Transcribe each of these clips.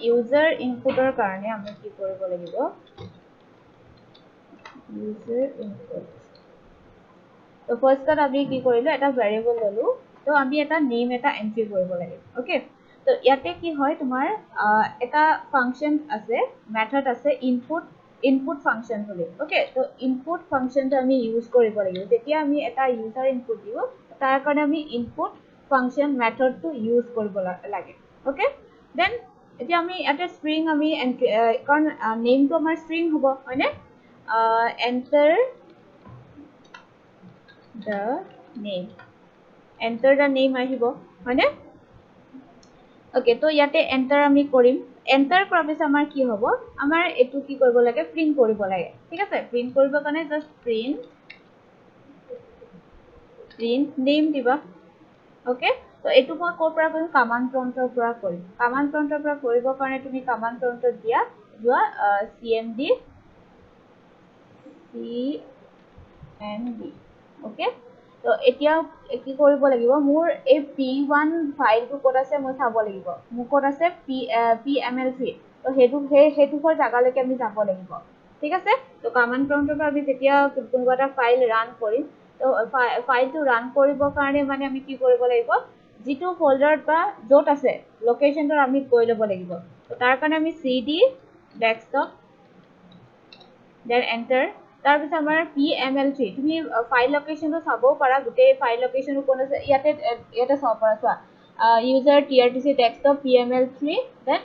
User ইনপুটৰ কাৰণে আমি কি কৰিব লাগিব ইউজাৰ ইনপুট তো ফাৰ্স্টত আমি কি কৰিলো এটা ভেৰিয়েবল ললো তো আমি এটা নেম এটা এন্ট্ৰি কৰিব লাগিব ওকে তো ইয়াতে কি হয় তোমাৰ এটা ফাংচন আছে মেথড আছে ইনপুট ফাংচন বুলি ওকে তো ইনপুট ফাংচনটো আমি ইউজ কৰিব লাগিব যেতিয়া আমি এটা ইউজাৰ ইনপুট দিও তাৰ কাৰণে আমি ইনপুট ফাংচন মেথডটো ইউজ কৰিব লাগে ওকে দেন এতিয়া আমি এটা স্ট্ৰিং আমি কাৰণ নেমটো আমাৰ স্ট্ৰিং হ'ব হয়নে enter the name আহিব হয়নে ওকে তো ইয়াতে এন্টাৰ আমি কৰিম এন্টাৰ কৰাৰ পিছত আমাৰ কি হ'ব আমাৰ এটো কি কৰিব লাগে প্ৰিন্ট কৰিব লাগে ঠিক আছে প্ৰিন্ট কৰিব কাৰণে জাস্ট প্ৰিন্ট নেম দিবা ওকে তো এটো মই কৰ পৰা কৰিম কমান্ড প্ৰম্পটৰ পৰা কৰিম কমান্ড প্ৰম্পটৰ পৰা কৰিব কাৰণে তুমি কমান্ড প্ৰম্পটত দিয়া cmd ওকে তো এতিয়া কি কৰিব লাগিব মোৰ এই p1 ফাইলটো ক'ত আছে মই চাব লাগিব মোৰ ক'ত আছে pml3 তো হেতু ফৰ জাগালৈকে আমি যাব লাগিব ঠিক আছে তো কমান্ড প্ৰম্পটৰ পৰা আমি যেতিয়া কোনোবা এটা ফাইল ৰান কৰিম তো ফাইলটো ৰান কৰিবৰ কাৰণে মানে আমি কি কৰিব লাগিব যেটো ফোল্ডাৰত বা য'ত আছে লোকেশনটো আমি গৈ ল'ব লাগিব তো তাৰ কাৰণে আমি cd ডেস্কটপ দেন এন্টাৰ তাৰ পিছত আমাৰ pml3 তুমি ফাইল লোকেশনটো চাবও পাৰা গোটেই ফাইল লোকেশনটো কোন আছে ইয়াতে চাব পাৰা চোৱা user trtc desktop pml3 then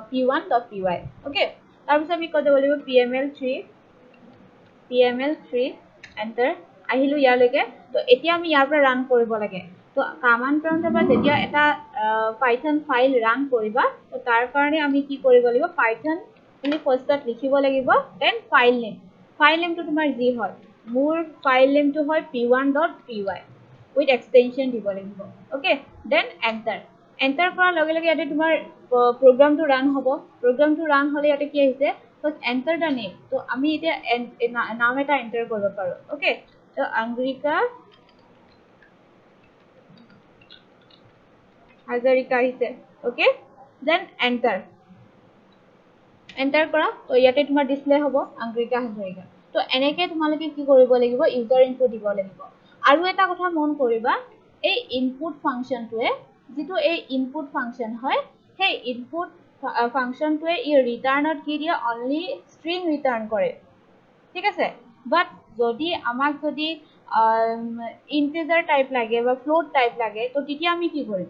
p1.py okay তাৰ পিছত আমি কত যাব লাগিব pml3 এন্টাৰ আহিলো ইয়ালৈকে তো এতিয়া আমি ইয়াৰ পৰা ৰান কৰিব লাগে তো কমান্ড প্ৰম্পটৰ পৰা যেতিয়া এটা পাইথন ফাইল ৰান কৰিবা তো তাৰ কাৰণে আমি কি কৰিব লাগিব পাইথন তুমি ফাৰ্স্টত লিখিব লাগিব দেন ফাইল নেমটো তোমাৰ যি হয় মোৰ ফাইল নেমটো হয় p1.py উইথ এক্সটেনশন দিব লাগিব ওকে দেন এন্টাৰ কৰাৰ লগে লগে ইয়াতে তোমাৰ প্ৰগ্ৰামটো ৰান হ'ব প্ৰগ্ৰামটো ৰান হলে ইয়াতে কি আহিছে ফাৰ্স্ট এন্টাৰ দা নেম তো আমি এতিয়া নাম এটা এন্টাৰ কৰিব পাৰো ওকে তো অংগৰিকা হাজাৰিকা আহিছে ওকে দেন এন্টাৰ কৰা তো ইয়াতে তোমাৰ ডিসপ্লে হ'ব অংগৰিকা হাজাৰিকা তো এনেকে তোমালোকে কি কৰিব লাগিব ইউজাৰ ইনপুট দিব লাগিব আৰু এটা কথা মন কৰিবা এই ইনপুট ফাংচনটোৱে যেটো এই ইনপুট ফাংচন হয় সেই ইনপুট ফাংচনটোৱে ই ৰিটাৰ্ণত কি দিয়ে অনলি স্ট্ৰিং ৰিটাৰ্ণ কৰে ঠিক আছে বাট যদি আমাক যদি ইন্টিজাৰ টাইপ লাগে বা ফ্লোট টাইপ লাগে তো তেতিয়া আমি কি কৰিম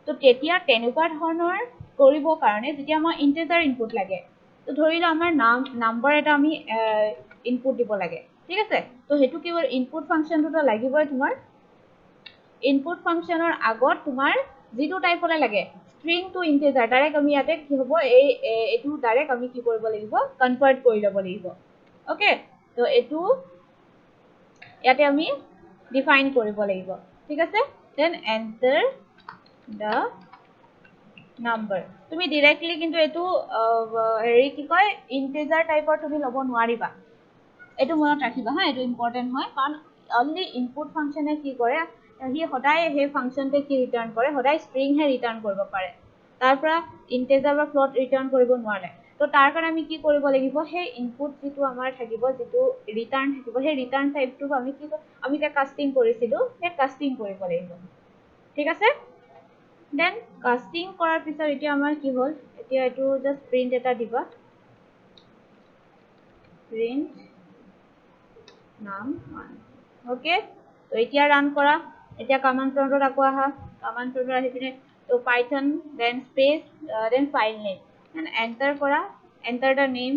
তো তেতিয়া তেনেকুৱা ধৰণৰ কৰিব কাৰণে যেতিয়া আমাৰ ইন্টিজাৰ ইনপুট লাগে তো ধৰিলো আমাৰ নাম্বাৰ এটা আমি ইনপুট দিব লাগে ঠিক আছে তো হেতু কি ইনপুট ফাংচনটো লাগিবই তোমাৰ ইনপুট ফাংচনৰ আগত তোমাৰ যেটো টাইপলে লাগে স্ট্ৰিং টু ইন্টিজাৰ ডাইৰেক্ট আমি ইয়াতে কি হ'ব এটো ডাইৰেক্ট আমি কি কৰিব লাগিব কনভাৰ্ট কৰি ল'ব লাগিব ওকে তো এটো ইয়াতে আমি ডিফাইন কৰিব লাগিব ঠিক আছে দেন এন্টাৰ দা নাম্বাৰ তুমি ডাইৰেক্টলি কিন্তু এটো হেৰি কি কয় ইন্টিজাৰ টাইপৰ তুমি ল'ব নোৱাৰিবা এটো মনত ৰাখিবা হা এটো ইম্পৰ্টেন্ট হয় কাৰণ অনলি ইনপুট ফাংচনে কি কৰে হি সদায় হে ফাংচনতে কি ৰিটাৰ্ণ কৰে সদায় স্ট্ৰিং হে ৰিটাৰ্ণ কৰিব পাৰে তাৰ পৰা ইন্টিজাৰ বা ফ্লোট ৰিটাৰ্ণ কৰিব নোৱাৰে তো তাৰ কাৰণে আমি কি কৰিব লাগিব হে ইনপুট যেটো আমাৰ থাকিব যেটো ৰিটাৰ্ণ থাকিব হে ৰিটাৰ্ণ টাইপটো আমি যে কাস্টিং কৰিছিলো হে কাস্টিং কৰিব লাগিব ঠিক আছে দেন কাস্টিং কৰাৰ পিছত এতিয়া আমাৰ কি হ'ল এতিয়া এটো জাস্ট প্ৰিন্ট এটা দিবা প্ৰিন্ট নাম ওকে তো এতিয়া ৰান কৰা এতিয়া কমান্ড প্ৰম্পটত আকৌ আহা কমান্ড প্ৰম্পটত আহি পিনে তো Python then space then file name then enter কৰা enter the name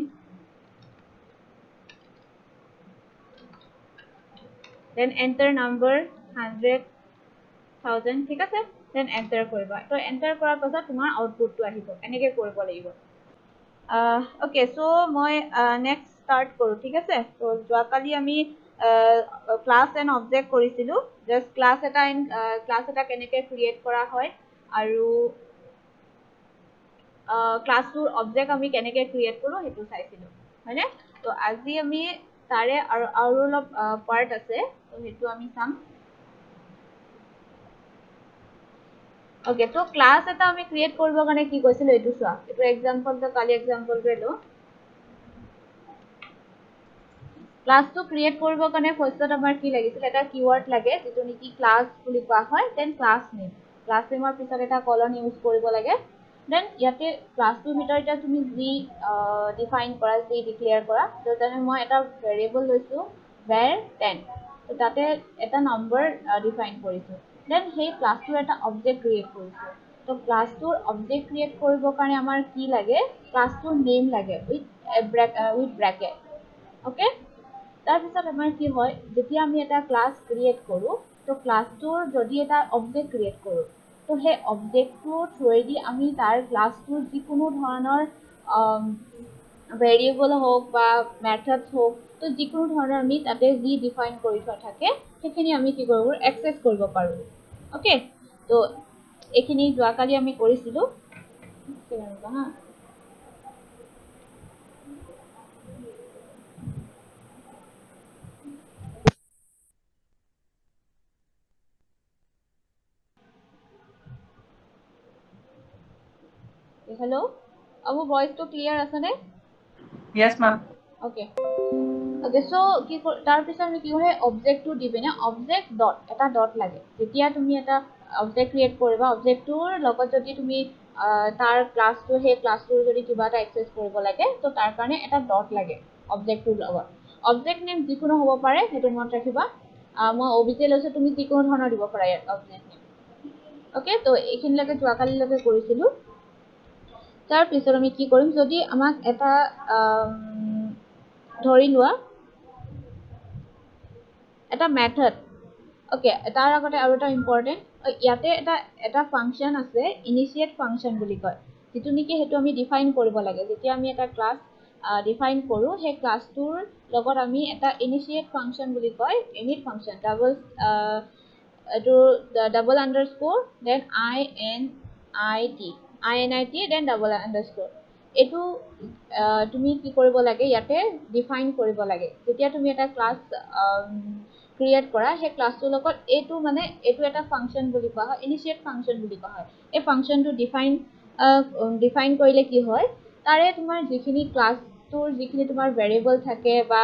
then enter number 100,000 ঠিক আছে দেন এন্টাৰ কৰিবা তো এন্টাৰ কৰাৰ পাছত তোমাৰ আউটপুটটো আহিব এনেকে কৰিব লাগিব ওকে সো মই নেক্সট স্টাৰ্ট কৰো ঠিক আছে তো যোৱাকালি আমি ক্লাস এন্ড অবজেক্ট কৰিছিলো জাস্ট ক্লাস এটা কেনেকে ক্ৰিয়েট কৰা হয় আৰু ক্লাসটোৰ অবজেক্ট আমি কেনেকে ক্ৰিয়েট কৰো হেতু চাইছিলো হয়নে তো আজি আমি তাৰে আৰু অলপ পাৰ্ট আছে তো হেতু আমি চাম ওকে তো ক্লাস এটা আমি ক্ৰিয়েট কৰিবৰ কাৰণে কি কৈছিলো এইটো চোৱা এইটো এক্সাম্পল তো কালি এক্সাম্পল টো ক্লাস তো ক্ৰিয়েট কৰিবৰ কাৰণে ফাৰ্ষ্টত আমাৰ কি লাগিছিল এটা কিৱৰ্ড লাগে যেটো নেকি ক্লাস বুলি কোৱা হয় দেন ক্লাস নেমৰ পিছত এটা কলন ইউজ কৰিব লাগে দেন ইয়াতে ক্লাসটোৰ ভিতৰত এটা তুমি যি ডিফাইন কৰা যি ডিক্লেয়াৰ কৰা তো তেনে মই এটা ভেৰিয়েবল লৈছো var 10 তো তাতে এটা নম্বৰ ডিফাইন কৰিছো দেন সেই ক্লাসটোৰ এটা অবজেক্ট ক্ৰিয়েট কৰিছো তো ক্লাসটোৰ অবজেক্ট ক্ৰিয়েট কৰিবৰ কাৰণে আমাৰ কি লাগে ক্লাসটোৰ নেম লাগে উইথ ব্ৰেকেট ওকে তাৰপিছত আমাৰ কি হয় যেতিয়া আমি এটা ক্লাস ক্ৰিয়েট কৰো তো ক্লাসটোৰ যদি এটা অবজেক্ট ক্ৰিয়েট কৰো তো সেই অবজেক্টটো থ্ৰুৱেদি আমি তাৰ ক্লাসটোৰ যিকোনো ধৰণৰ ভেৰিয়েবল হওক বা মেথডছ হওক তো যিকোনো ধৰণৰ আমি তাতে যি ডিফাইন কৰি থোৱা থাকে সেইখিনি আমি কি কৰিব পাৰো এক্সেছ কৰিব পাৰো ওকে তো এইখিনি যোৱাকালি আমি কৰিছিলো হা হেল্ল' মোৰ ভইচটো ক্লিয়াৰ আছে নে Yes, ma'am. Okay okay so কি তাৰ পিছত আমি কি হয় অবজেক্টটো দি পিনে অবজেক্ট ডট এটা ডট লাগে যেতিয়া তুমি এটা অবজেক্ট ক্ৰিয়েট কৰিবা অবজেক্টটোৰ লগত যদি তুমি তাৰ ক্লাসটো সেই ক্লাসটোৰ যদি কিবা এটা এক্সেছ কৰিব লাগে তো তাৰ কাৰণে এটা ডট লাগে অবজেক্টটোৰ লগত অবজেক্ট নেম যিকোনো হ'ব পাৰে সেইটো মনত ৰাখিবা মই অবিজে লৈছো তুমি যিকোনো ধৰণৰ দিব পাৰা ইয়াত অবজেক্ট নেম ওকে তো এইখিনিলৈকে যোৱাকালিলৈকে কৰিছিলো তাৰ পিছত আমি কি কৰিম যদি আমাক এটা ধৰি লোৱা এটা মেথড ওকে তাৰ আগতে আৰু এটা ইম্পৰ্টেন্ট ইয়াতে এটা ফাংচন আছে ইনিশিয়েট ফাংচন বুলি কয় যেটো নেকি হেতু আমি ডিফাইন কৰিব লাগে যেতিয়া আমি এটা ক্লাস ডিফাইন কৰো সেই ক্লাসটোৰ লগত আমি এটা ইনিশিয়েট ফাংচন বুলি কয় ইনিট ফাংচন এইটো double underscore then init then double underscore এইটো তুমি কি কৰিব লাগে ইয়াতে ডিফাইন কৰিব লাগে যেতিয়া তুমি এটা ক্লাস ক্ৰিয়েট কৰা সেই ক্লাসটোৰ লগত এইটো মানে এইটো এটা ফাংচন বুলি কোৱা হয় ইনিশিয়েট ফাংচন বুলি কোৱা হয় এই ফাংচনটো ডিফাইন কৰিলে কি হয় তাৰে তোমাৰ যিখিনি ক্লাসটোৰ যিখিনি তোমাৰ ভেৰিয়েবল থাকে বা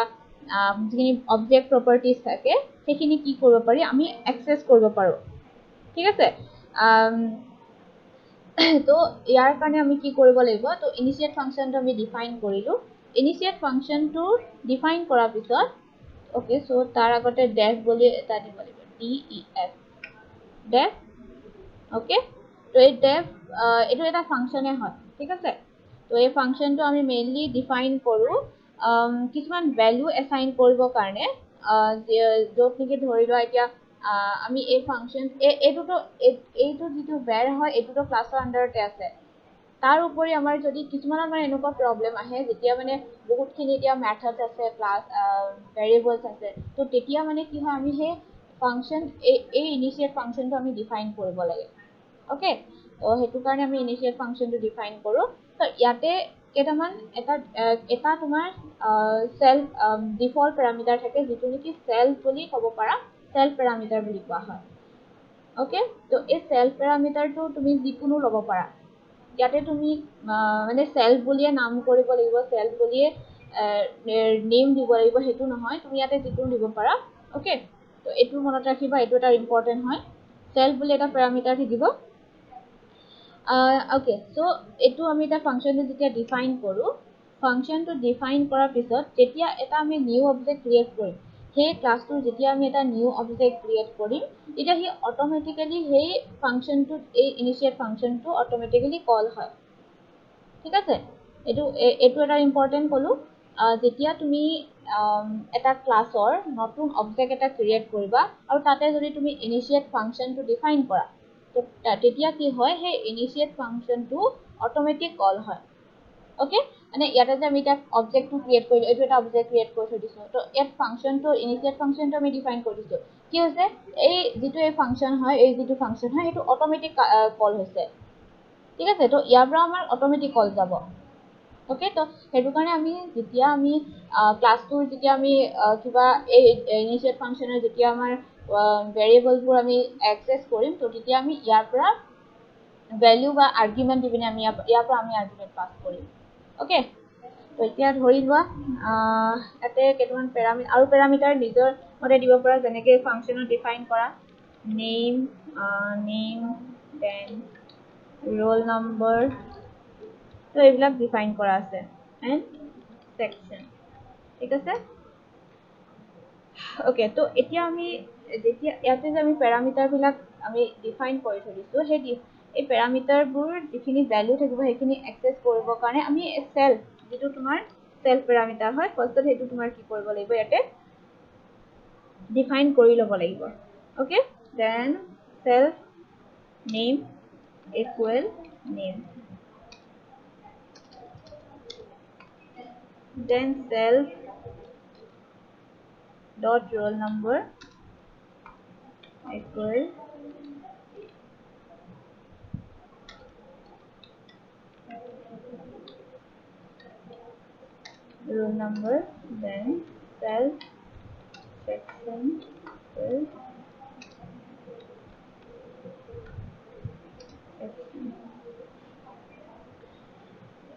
যিখিনি অবজেক্ট প্ৰপাৰ্টিজ থাকে সেইখিনি কি কৰিব পাৰি আমি এক্সেছ কৰিব পাৰো ঠিক আছে তো ইয়াৰ কাৰণে আমি কি কৰিব লাগিব তো ইনিশিয়েট ফাংচনটো আমি ডিফাইন কৰিলো ইনিশিয়েট ফাংচনটো ডিফাইন কৰাৰ পিছত ওকে সো তাৰ আগতে ডেফ বুলি এটা দিব লাগিব def ডেফ ওকে তো এই ডেফ এইটো এটা ফাংচনে হয় ঠিক আছে তো এই ফাংচনটো আমি মেইনলি ডিফাইন কৰো কিছুমান ভ্যালু এসাইন কৰিবৰ কাৰণে য'ত নেকি ধৰি লোৱা এতিয়া আমি এই ফাংচন এইটো যিটো var হয় এইটোতো ক্লাছৰ আন্ডাৰতে আছে তাৰ উপৰি আমাৰ যদি কিছুমানৰ মানে এনেকুৱা প্ৰবলেম আহে যেতিয়া মানে বহুতখিনি এতিয়া মেথডছ আছে প্লাস ভেৰিয়েবলছ আছে তো তেতিয়া মানে কি হয় আমি সেই ফাংচন এই ইনিশিয়েট ফাংচনটো আমি ডিফাইন কৰিব লাগে ওকে তো হেতু কাৰণে আমি ইনিশিয়েট ফাংচনটো ডিফাইন কৰো তো ইয়াতে কেইটামান এটা তোমাৰ সেলফ ডিফল্ট প্যাৰামিটাৰ থাকে যেটো নেকি সেলফ বুলি ক'ব পাৰা সেলফ প্যাৰামিটাৰ বুলি কোৱা হয় ওকে তো এই সেলফ প্যাৰামিটাৰটো তুমি যিকোনো ল'ব পাৰা ইয়াতে তুমি মানে সেলফ বুলিয়ে নাম কৰিব লাগিব সেলফ বুলিয়ে নেম দিব লাগিব হেতু নহয় তুমি ইয়াতে যিকোনো দিব পাৰা ওকে তো এটো মনত ৰাখিবা এটো এটা ইম্পৰ্টেন্ট হয় সেলফ বুলি এটা প্যাৰামিটাৰ থাকিব ওকে সো এটো আমি এটা ফাংচনটো যেতিয়া ডিফাইন কৰো ফাংচনটো ডিফাইন কৰাৰ পিছত যেতিয়া এটা আমি নিউ অবজেক্ট ক্ৰিয়েট কৰিম সেই ক্লাসটোৰ যেতিয়া আমি এটা নিউ অবজেক্ট ক্ৰিয়েট কৰিম তেতিয়া হি অটোমেটিক্যালি সেই ফাংচনটো এই ইনিশিয়েট ফাংচনটো অটোমেটিক্যালি কল হয় ঠিক আছে এটো এটা ইম্পৰ্টেন্ট কলো যেতিয়া তুমি এটা ক্লাসৰ নতুন অবজেক্ট এটা ক্ৰিয়েট কৰিবা আৰু তাতে যদি তুমি ইনিশিয়েট ফাংচনটো ডিফাইন কৰা তো তেতিয়া কি হয় সেই ইনিশিয়েট ফাংচনটো অটোমেটিক কল হয় ওকে মানে ইয়াতে যে আমি এটা অবজেক্টটো ক্ৰিয়েট কৰিলো এইটো এটা অবজেক্ট ক্ৰিয়েট কৰি থৈ দিছো তো ইয়াত ফাংচনটো ইনিশিয়েট ফাংচনটো আমি ডিফাইন কৰি দিছো কি হৈছে এই যেটো এই ফাংচন হয় এই যেটো ফাংচন হয় সেইটো অটোমেটিক কল হৈছে ঠিক আছে তো ইয়াৰ পৰা আমাৰ অটোমেটিক কল যাব ওকে তো হেতু কাৰণে আমি যেতিয়া আমি ক্লাসটোৰ যেতিয়া আমি কিবা এই ইনিশিয়েট ফাংচনৰ যেতিয়া আমাৰ ভেৰিয়েবলবোৰ আমি এক্সেছ কৰিম তো তেতিয়া আমি ইয়াৰ পৰা ভ্যালু বা আৰ্গুমেন্ট দি পিনে আমি ইয়াৰ পৰা আমি আৰ্গুমেন্ট পাছ কৰিম ওকে তো এতিয়া ধৰি লোৱা ইয়াতে কেইটামান পেৰামিটাৰ নিজৰ মতে দিব পৰা যেনেকৈ ফাংচনত ডিফাইন কৰা নেম দেন roll number তো এইবিলাক ডিফাইন কৰা আছে এন্ড সেকশন ঠিক আছে ওকে তো এতিয়া আমি যেতিয়া ইয়াতে যে আমি প্যাৰামিটাৰ বিলাক আমি ডিফাইন কৰি থৈছো সেই এই প্যাৰামিটাৰবোৰ যিখিনি ভ্যালু থাকিব সেইখিনি এক্সেস কৰিবৰ কাৰণে আমি সেল যেটো তোমাৰ সেল প্যাৰামিটাৰ হয় ফাৰ্ষ্টত হেতু তোমাৰ কি কৰিব লাগিব ইয়াতে ডিফাইন কৰি ল'ব লাগিব okay then self name equal name then self dot roll number equal roll number then self section equal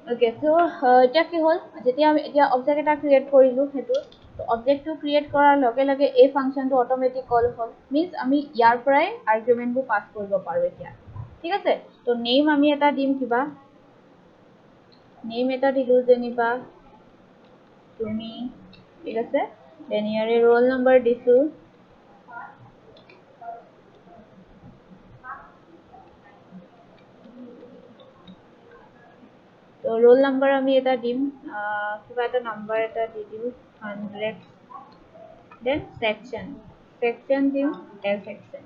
okay so এটা কি হল যেতিয়া আমি এতিয়া অবজেক্ট এটা ক্ৰিয়েট কৰিলো হেতু তো অবজেক্টটো ক্ৰিয়েট কৰাৰ লগে লগে এই ফাংচনটো অটোমেটিক কল হ'ল মিন্স আমি ইয়াৰ পৰাই আৰ্গুমেন্টবোৰ পাস কৰিব পাৰো এতিয়া ঠিক আছে তো নেম আমি এটা দিম কিবা নেম এটা দিলো যেনিবা তুমি ঠিক আছে দেন ইয়াৰে roll number দিছো তো roll number আমি এটা দিম কিবা এটা নাম্বার এটা দি দিও 100 then section দিম l section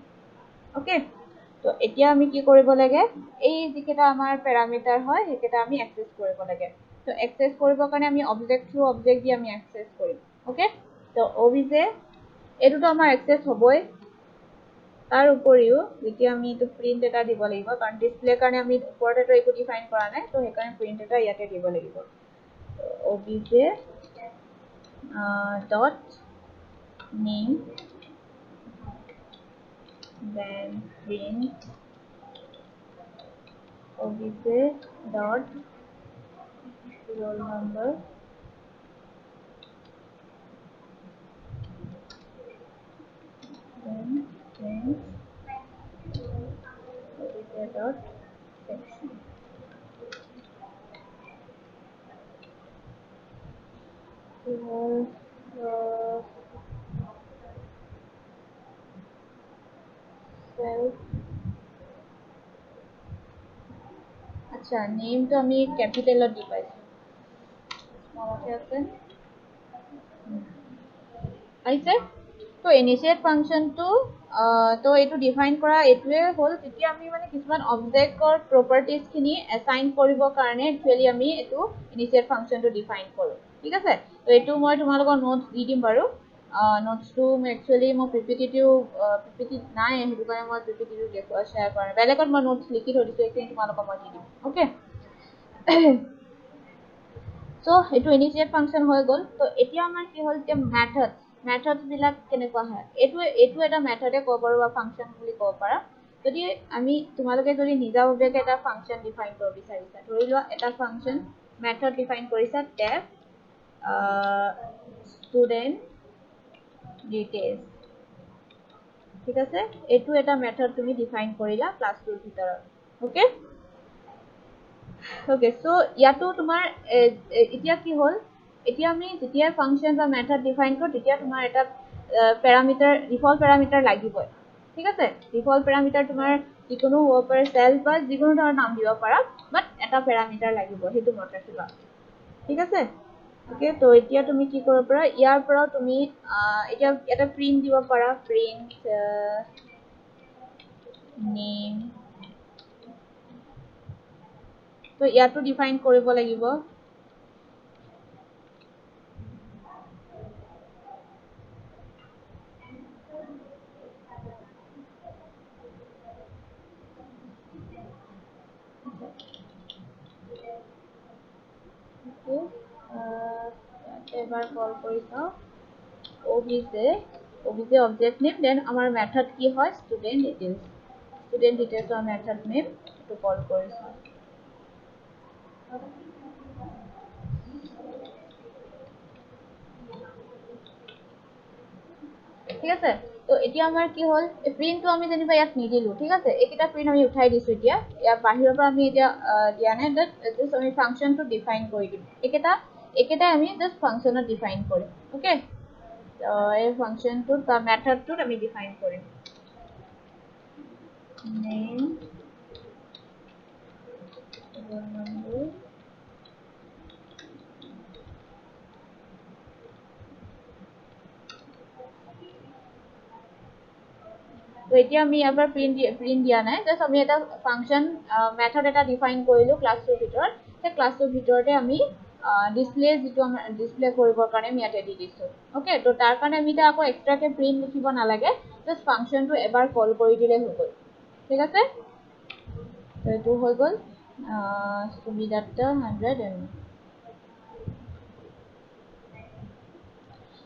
ওকে তো এতিয়া আমি কি কৰিব লাগে এই যিকেটা আমাৰ প্যাৰামিটাৰ হয় হেকেটা আমি এক্সেস কৰিব লাগে তো এক্সেস কৰিবৰ কাৰণে আমি অবজেক্ট থ্ৰু অবজেক্ট দি আমি এক্সেস কৰিম ওকে তো obj এটোটো আমাৰ এক্সেস হ'বই তাৰ উপৰিও যেতিয়া আমি এটো প্ৰিন্ট এটা দিব লাগিব কাৰণ ডিসপ্লে কাৰণে আমি ওপৰতে তো একো ডিফাইন কৰা নাই তো হেকাৰণে প্ৰিন্ট এটা ইয়াতে দিব লাগিব তো obj dot name then print obj dot roll number then print obj dot section self আচ্ছা নেমটো আমি ক্যাপিটালত দি পাইছো মনতে আছে আইছে তো ইনিশিয়েট ফাংশনটো তো এটো ডিফাইন কৰা এটোৱে হল যেতিয়া আমি মানে কিছুমান অবজেক্টৰ প্ৰপাৰ্টিজ খিনি এসাইন কৰিবৰ কাৰণে একচুয়ালি আমি এটো ইনিশিয়েট ফাংশনটো ডিফাইন কৰো ঠিক আছে তো এটো মই তোমালোকৰ নোটস দি দিম বাৰু নোটসটো একচুয়ালি মই পিপিটি নাই হেতু কাৰণে মই পিপিটিটো শেয়াৰ কৰা নাই বেলেগত মই নোটস লিখি থৈ দিছো এইখিনি তোমালোকক মই দি দিম ওকে সো এটো ইনিশিয়েট ফাংশন হৈ গল তো এতিয়া আমাৰ কি হল যে মেথডস বিলাক কেনেকুৱা হয় এটো এটা মেথডে কব পাৰো বা ফাংশন বুলি কব পাৰা যদি আমি তোমালোকে যদি নিজাববীয়াকৈ এটা ফাংশন ডিফাইন কৰিব বিচাৰিছা ধৰি লোৱা এটা ফাংশন মেথড ডিফাইন কৰিছা টেপ student details ঠিক আছে এটো এটা মেথড তুমি ডিফাইন কৰিলা ক্লাসটোৰ ভিতৰত ওকে ওকে সো ইয়াতো তোমাৰ এতিয়া কি হল এতিয়া আমি যেতিয়া ফাংশন বা মেথড ডিফাইন কৰো তেতিয়া তোমাৰ এটা প্যাৰামিটাৰ ডিফল্ট প্যাৰামিটাৰ লাগিবই ঠিক আছে ডিফল্ট প্যাৰামিটাৰ তোমাৰ যিকোনো হ'ব পাৰে সেলফ বা যিকোনো ধৰণৰ নাম দিব পাৰা বাট এটা প্যাৰামিটাৰ লাগিব হেতু মনত ৰাখিবা ঠিক আছে ওকে তো এতিয়া তুমি কি কৰিব পাৰা ইয়াৰ পৰা তুমি এতিয়া এটা প্ৰিন্ট দিব পাৰা প্ৰিন্ট নেম তো ইয়াতো ডিফাইন কৰিব লাগিব এবাৰ কল কৰি চাও obj object name then আমাৰ মেথড কি হয় student details our method name to call কৰিছো ঠিক আছে তো এতিয়া আমাৰ কি হল এই প্ৰিন্টটো আমি যেনিবা ইয়াত নিদিলো ঠিক আছে এইকেইটা প্ৰিন্ট আমি উঠাই দিছো এতিয়া ইয়াৰ বাহিৰৰ পৰা আমি এতিয়া দিয়া নাই জাস্ট আমি ফাংচনটো ডিফাইন কৰি দিম একেটা আমি জাস্ট ফাংচনত ডিফাইন কৰিম ওকে এই ফাংচনটো বা মেথডটো আমি ডিফাইন কৰিম name number তো এতিয়া আমি ইয়াৰ পৰা প্ৰিন্ট দিয়া নাই জাস্ট আমি এটা ফাংচন মেথড এটা ডিফাইন কৰিলো ক্লাছটোৰ ভিতৰত সেই ক্লাছটোৰ ভিতৰতে আমি ডিসপ্লে যেটো আমাৰ ডিসপ্লে কৰিবৰ কাৰণে আমি ইয়াতে দি দিছো ওকে তো তাৰ কাৰণে আমি এটা আকৌ এক্সট্ৰাকে প্ৰিন্ট লিখিব নালাগে জাস্ট ফাংচনটো এবাৰ কল কৰি দিলে হৈ গ'ল ঠিক আছে তো এইটো হৈ গ'ল সুবিধাটা 100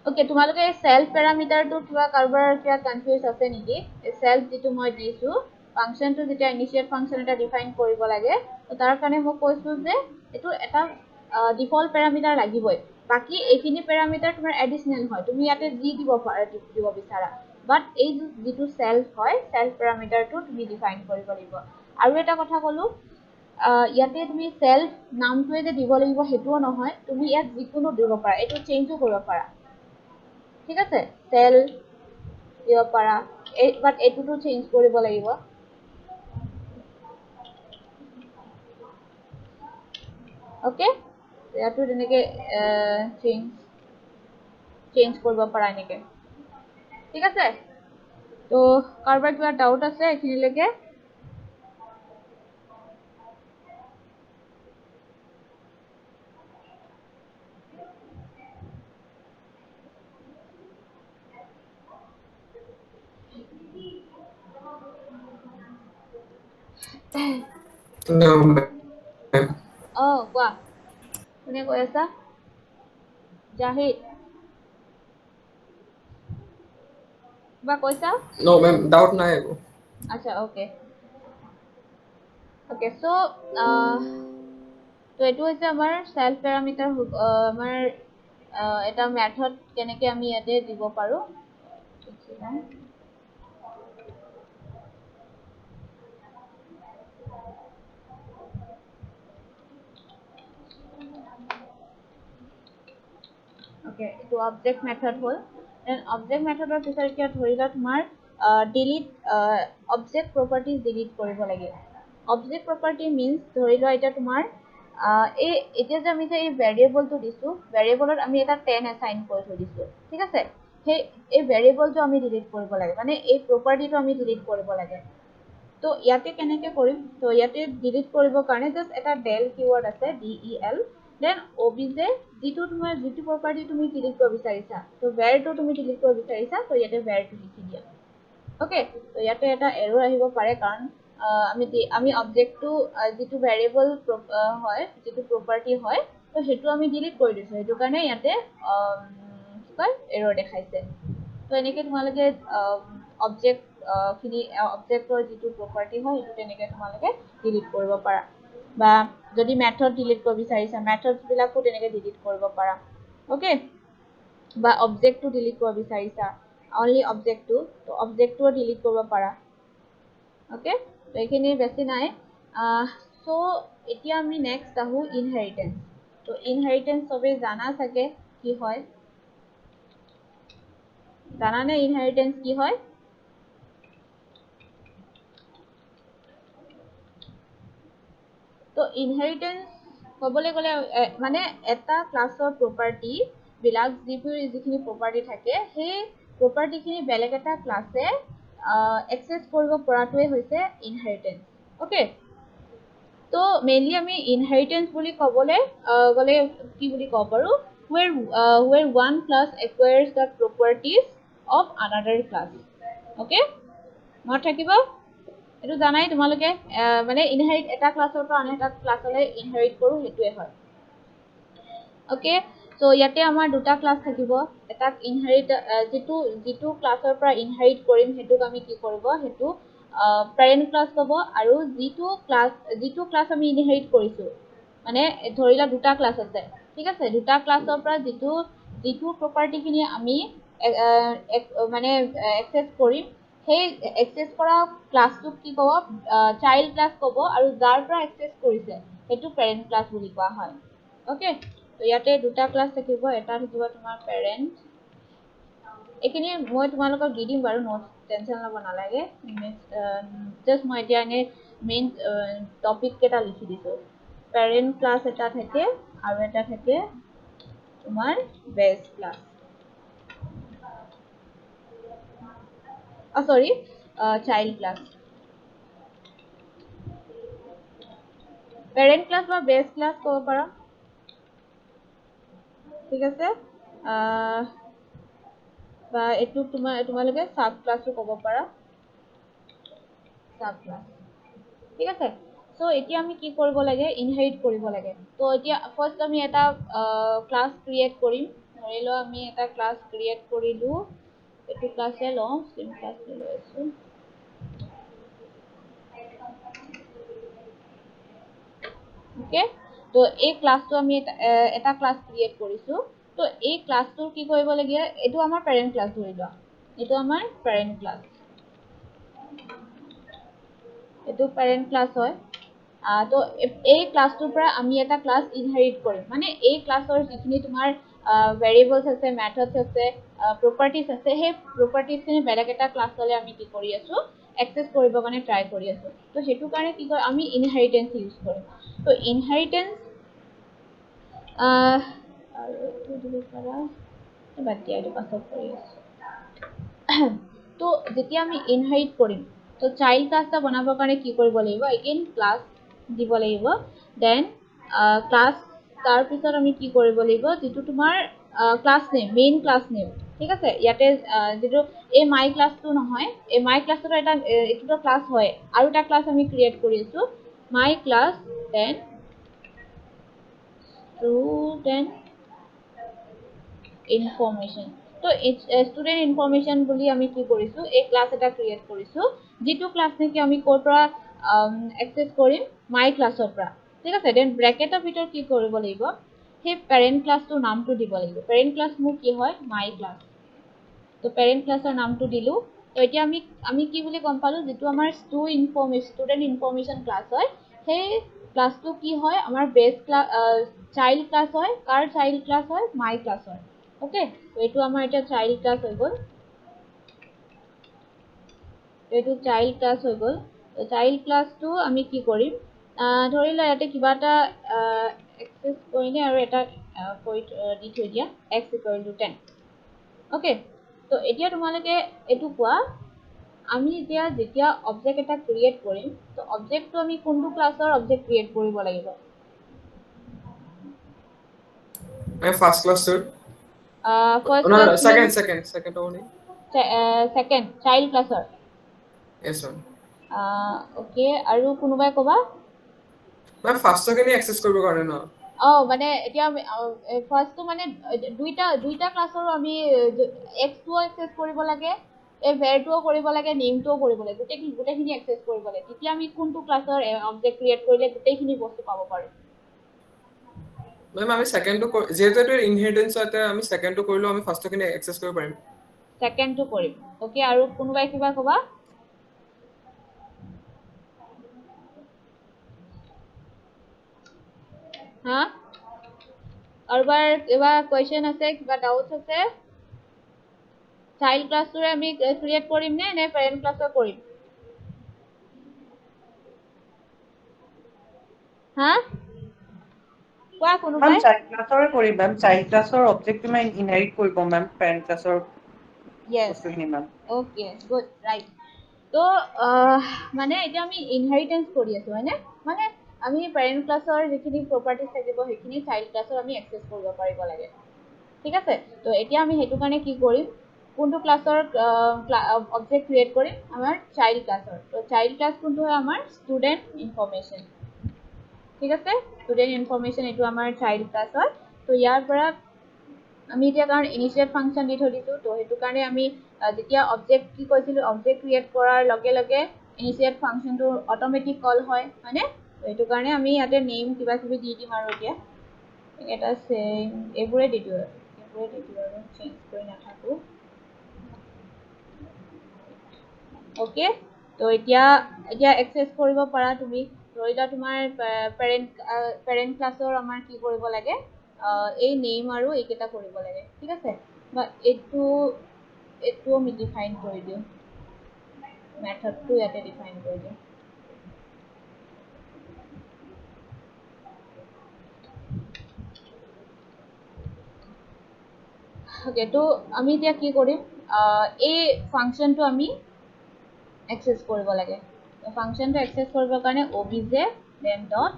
ওকে তোমালোকে সেলফ প্যাৰামিটাৰটো কিবা কাৰবাৰ কিবা কনফিউজ আছে নেকি এই সেলফ যেটো মই দিছো ফাংচনটো যেটা ইনিশিয়েট ফাংচন এটা ডিফাইন কৰিব লাগে তো তাৰ কাৰণে মই কৈছো যে এটো এটা ডিফল্ট প্যাৰামিটাৰ লাগিবই বাকি এইখিনি প্যাৰামিটাৰ তোমাৰ এডিশনাল হয় তুমি ইয়াতে দিব বিচাৰা বাট এই যেটো সেলফ হয় সেলফ প্যাৰামিটাৰটো তুমি ডিফাইন কৰিব লাগিব আৰু এটা কথা কলো ইয়াতে তুমি সেলফ নামটোৱে যে দিব লাগিব হেতুও নহয় তুমি ইয়াত যিকোনো দিব পাৰা এটো চেঞ্জও কৰিব পাৰা ঠিক আছে সেল দিব পাৰা বাট এটোটো চেঞ্জ কৰিব লাগিব ওকে ইয়াতো তেনেকে চেঞ্জ কৰিব পাৰা এনেকে ঠিক আছে তো কাৰবাৰ কিবা ডাউট আছে এখিনিলৈকে No, কোৱা কোনে কৈ আছা জাহিদ কিবা কৈছা no, ma'am. Doubt নাই একো আচ্ছা ওকে সো তো এটো হৈছে আমাৰ সেলফ প্যাৰামিটাৰ আমাৰ এটা মেথড কেনেকে আমি ইয়াতে দিব পাৰো ওকে এটো অবজেক্ট মেথড হল দেন অবজেক্ট মেথডৰ পিছত এতিয়া ধৰিলা তোমাৰ ডিলিট অবজেক্ট প্ৰপাৰ্টিজ ডিলিট কৰিব লাগে অবজেক্ট প্ৰপাৰ্টি মিন্স ধৰিলা এটা তোমাৰ এই এতিয়া যে আমি যে এই ভেৰিয়েবলটো দিছো ভেৰিয়েবলত আমি এটা 10 এসাইন কৰি থৈ দিছো ঠিক আছে সেই এই ভেৰিয়েবলটো আমি ডিলিট কৰিব লাগে মানে এই প্ৰপাৰ্টিটো আমি ডিলিট কৰিব লাগে তো ইয়াতে কেনেকে কৰিম তো ইয়াতে ডিলিট কৰিবৰ কাৰণে জাস্ট এটা del কিৱৰ্ড আছে del দেন obj যেটো তোমাৰ যেটো প্ৰপাৰ্টি তুমি ডিলিট কৰিব বিচাৰিছা তো var টো তুমি ডিলিট কৰিব বিচাৰিছা তো ইয়াতে var টো লিখি দিয়া ওকে তো ইয়াতে এটা এৰৰ আহিব পাৰে কাৰণ আমি অবজেক্টটো যেটো ভেৰিয়েবল হয় যেটো প্ৰপাৰ্টি হয় তো হেতু আমি ডিলিট কৰি দিছো হেতু কাৰণে ইয়াতে কি কয় এৰৰ দেখাইছে তো এনেকে তোমালোকে অবজেক্ট খিনি অবজেক্টৰ যেটো প্ৰপাৰ্টি হয় হেতু তেনেকে তোমালোকে ডিলিট কৰিব পাৰা বা যদি মেথড ডিলিট কৰিব বিচাৰিছা মেথডছ বিলাকো তেনেকে ডিলিট কৰিব পাৰা ওকে বা অবজেক্টটো ডিলিট কৰিব বিচাৰিছা অনলি অবজেক্টটো তো অবজেক্টটো ডিলিট কৰিব পাৰা ওকে তো এইখিনি বেছি নাই সো এতিয়া আমি নেক্সট আহো ইনহেৰিটেন্স তো ইনহেৰিটেন্স সবে জানা থাকে কি হয় জানানে ইনহেৰিটেন্স কি হয় তো ইনহেৰিটেন্স কবলে গলে মানে এটা ক্লাছৰ প্ৰপাৰ্টি বিলাক যিখিনি প্ৰপাৰ্টি থাকে সেই প্ৰপাৰ্টি খিনি বেলেগ এটা ক্লাছে এক্সেস কৰিব পৰাটোৱে হৈছে ইনহেৰিটেন্স ওকে তো মেইনলি আমি ইনহেৰিটেন্স বুলি কবলে গলে কি বুলি কব পাৰো where one class acquires the properties of another class okay মনত থাকিব এটো জানাই তোমালোকে মানে ইনহেৰিট এটা ক্লাছৰ পৰা আন এটা ক্লাছলৈ ইনহেৰিট কৰো হেতুৱে হয় ওকে সো ইয়াতে আমাৰ দুটা ক্লাছ থাকিব এটা ইনহেৰিট যেটো ক্লাছৰ পৰা ইনহেৰিট কৰিম হেতুক আমি কি কৰিব হেতু পেৰেণ্ট ক্লাছ ক'ব আৰু যিটো ক্লাছ আমি ইনহেৰিট কৰিছো মানে ধৰি লোৱা দুটা ক্লাছ আছে ঠিক আছে দুটা ক্লাছৰ পৰা যিটো প্ৰপাৰ্টি খিনি আমি মানে এক্সেছ কৰিম সেই এক্সেছ কৰা ক্লাছটোক কি ক'ব চাইল্ড ক্লাছ ক'ব আৰু যাৰ পৰা এক্সেছ কৰিছে সেইটো পেৰেণ্ট ক্লাছ বুলি কোৱা হয় ওকে তো ইয়াতে দুটা ক্লাছ থাকিব এটা থাকিব তোমাৰ পেৰেণ্ট এইখিনি মই তোমালোকক দি দিম বাৰু নোটছ টেনশ্যন ল'ব নালাগে জাষ্ট মই এতিয়া এনে মেইন টপিক কেইটা লিখি দিছোঁ পেৰেণ্ট ক্লাছ এটা থাকে আৰু এটা থাকে তোমাৰ বেছ ক্লাছ সৰি চাইল্ড ক্লাছ পেৰেণ্ট ক্লাছ বা বেছ ক্লাছ ক'ব পাৰা ঠিক আছে বা এইটো তোমালোকে সাব ক্লাছো ক'ব পাৰা সাব ক্লাছ ঠিক আছে সো এতিয়া আমি কি কৰিব লাগে ইনহেৰিট কৰিব লাগে তো এতিয়া ফাৰ্স্ট আমি এটা ক্লাছ ক্ৰিয়েট কৰিম ধৰি লও আমি এটা ক্লাছ ক্ৰিয়েট কৰিলো এইটো ক্লাছে লওঁ স্ট্ৰিম ক্লাছ লৈ আছো ওকে তো এই ক্লাছটো আমি এটা ক্লাছ ক্ৰিয়েট কৰিছো তো এই ক্লাছটোৰ কি কৰিব লাগে এইটো আমাৰ পেৰেণ্ট ক্লাছ ধৰি লোৱা এইটো আমাৰ পেৰেণ্ট ক্লাছ এইটো পেৰেণ্ট ক্লাছ হয় তো এই ক্লাছটোৰ পৰা আমি এটা ক্লাছ ইনহেৰিট কৰিম মানে এই ক্লাছৰ যিখিনি তোমাৰ ভেৰিয়েবলছ আছে মেথডছ আছে প্ৰপাৰ্টিজ আছে সেই প্ৰপাৰ্টিজখিনি বেলেগ এটা ক্লাছলৈ আমি কি কৰি আছো এক্সেছ কৰিবৰ কাৰণে ট্ৰাই কৰি আছো তো সেইটো কাৰণে কি কয় আমি ইনহেৰিটেন্স ইউজ কৰিম তো ইনহেৰিটেন্স আৰু এইটো দিব পাৰা বাদ দিয়া এইটো পাছত কৰি আছো তো যেতিয়া আমি ইনহেৰিট কৰিম তো চাইল্ড ক্লাছ এটা বনাবৰ কাৰণে কি কৰিব লাগিব এগেইন ক্লাছ দিব লাগিব দেন ক্লাছ তাৰ পিছত আমি কি কৰিব লাগিব যেটো তোমাৰ class name main class name ঠিক আছে ইয়াতে যেটো এই মাই ক্লাছটো নহয় এই মাই ক্লাছটো এটা এটো ক্লাছ হয় আৰু এটা ক্লাছ আমি ক্ৰিয়েট কৰি আছো my class then student information তো student information বুলি আমি কি কৰিছো এই ক্লাছ এটা ক্ৰিয়েট কৰিছো যেটো ক্লাছ নেকি আমি কোৰ পৰা এক্সেছ কৰিম মাই ক্লাছৰ পৰা ঠিক আছে দেন ব্ৰেকেটৰ ভিতৰত কি কৰিব লাগিব সেই পেৰেণ্ট ক্লাছটোৰ নামটো দিব লাগিব পেৰেণ্ট ক্লাছ মোৰ কি হয় মাই ক্লাছ তো পেৰেণ্ট ক্লাছৰ নামটো দিলো তো এতিয়া আমি কি বুলি গম পালো যেটো আমাৰ student information ক্লাছ হয় সেই ক্লাছটো কি হয় আমাৰ বেছ ক্লাছ চাইল্ড ক্লাছ হয় কাৰ চাইল্ড ক্লাছ হয় মাই ক্লাছ হয় ওকে তো এইটো আমাৰ এটা চাইল্ড ক্লাছ হৈ গ'ল এইটো চাইল্ড ক্লাছ হৈ গ'ল তো চাইল্ড ক্লাছটো আমি কি কৰিম ধৰি লোৱা ইয়াতে কিবা এটা এক্সেছ কৰিলে আৰু এটা দি থৈ দিয়া x = 10 ওকে তো এতিয়া তোমালোকে এটো কোৱা আমি যেতিয়া অবজেক্ট এটা ক্ৰিয়েট কৰিম তো অবজেক্টটো আমি কোনটো ক্লাছৰ অবজেক্ট ক্ৰিয়েট কৰিব লাগিব ফাৰ্স্ট ক্লাছৰ first no class second only second child ক্লাছৰ yes ma'am ওকে আৰু কোনোবাই ক'বা ma'am ফাৰ্স্টৰ খিনি এক্সেছ কৰিব কাৰণে ন মানে এতিয়া ফাৰ্স্টটো মানে দুইটা ক্লাছৰ আমি x টো এক্সেছ কৰিব লাগে এই ভেৰটোও কৰিব লাগে নেমটোও কৰিব লাগে গোটেইখিনি এক্সেছ কৰিব লাগে তেতিয়া আমি কোনটো ক্লাছৰ অবজেক্ট ক্ৰিয়েট কৰিলে গোটেইখিনি বস্তু পাব পাৰো মেম আমি সেকেন্ডটো যেহেতু এটো ইনহেৰিটেন্স আছে আমি সেকেন্ডটো কৰিলো আমি ফাৰ্স্টৰ খিনি এক্সেছ কৰিব পাৰিম সেকেন্ডটো কৰিম ওকে আৰু কোনোবাই কিবা ক'বা হা আৰবাৰ কিবা কোৱেশ্চন আছে কিবা ডাউটছ আছে চাইল্ড ক্লাছটোৰে আমি ক্ৰিয়েট কৰিম নে পেৰেণ্ট ক্লাছৰ কৰিম হা কোৱা কোনোবাই मैम चाइल्ड क्लासर करी मैम चाइल्ड क्लासर ऑब्जेक्ट में इनहेरिट करब मैम पेरेंट क्लासर yes বস্তুখিনি मैम okay good right তো মানে এতিয়া আমি ইনহেৰিটেন্স কৰি আছো হয়নে মানে আমি পেৰেণ্ট ক্লাছৰ যিখিনি প্ৰপাৰ্টিজ থাকিব সেইখিনি চাইল্ড ক্লাছৰ আমি এক্সেছ কৰিব পাৰিব লাগে ঠিক আছে তো এতিয়া আমি হেতু কাৰণে কি কৰিম কোনটো ক্লাছৰ অবজেক্ট ক্ৰিয়েট কৰিম আমাৰ চাইল্ড ক্লাছৰ তো চাইল্ড ক্লাছ কোনটো হয় আমাৰ ষ্টুডেন্ট ইনফৰমেশন ঠিক আছে ষ্টুডেন্ট ইনফৰমেশন এটো আমাৰ চাইল্ড ক্লাছ হয় তো ইয়াৰ পৰা আমি এতিয়া কাৰণ ইনিশিয়েট ফাংচন দি থৈ দিছো তো হেতু কাৰণে আমি যেতিয়া অবজেক্ট কি কৈছিলো অবজেক্ট ক্ৰিয়েট কৰাৰ লগে লগে ইনিচিয়েট ফাংচনটো অটোমেটিক কল হয় হয়নে এইটো কাৰণে আমি ইয়াতে নেম কিবা কিবি দি দিম আৰু এতিয়া এটা চেম এইবোৰে দি দিওঁ আৰু চেঞ্জ কৰি নাথাকো ওকে তো এতিয়া এক্সেস কৰিব পাৰা তুমি ধৰিলা তোমাৰ পেৰেন্ট ক্লাছৰ আমাৰ কি কৰিব লাগে এই নেম আৰু এইকেইটা কৰিব লাগে ঠিক আছে বা এইটো আমি ডিফাইন কৰি দিওঁ মেথডটো ইয়াতে ডিফাইন কৰি দিওঁ ওকে তো আমি এতিয়া কি কৰিম এই ফাংচনটো আমি এক্সেস কৰিব লাগে ফাংচনটো এক্সেস কৰিবৰ কাৰণে obj then dot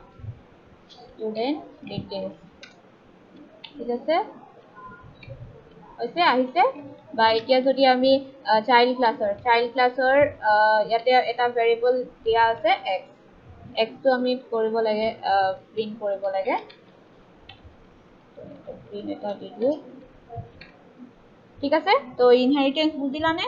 student details ঠিক আছে হৈছে আহিছে বা এতিয়া যদি আমি চাইল্ড ক্লাছৰ ইয়াতে এটা ভেৰিয়েবল দিয়া আছে x টো আমি কৰিব লাগে প্ৰিন্ট কৰিব লাগে প্ৰিন্ট এটা দি দিওঁ ঠিক আছে তো ইনহেৰিটেন্স বুজিলানে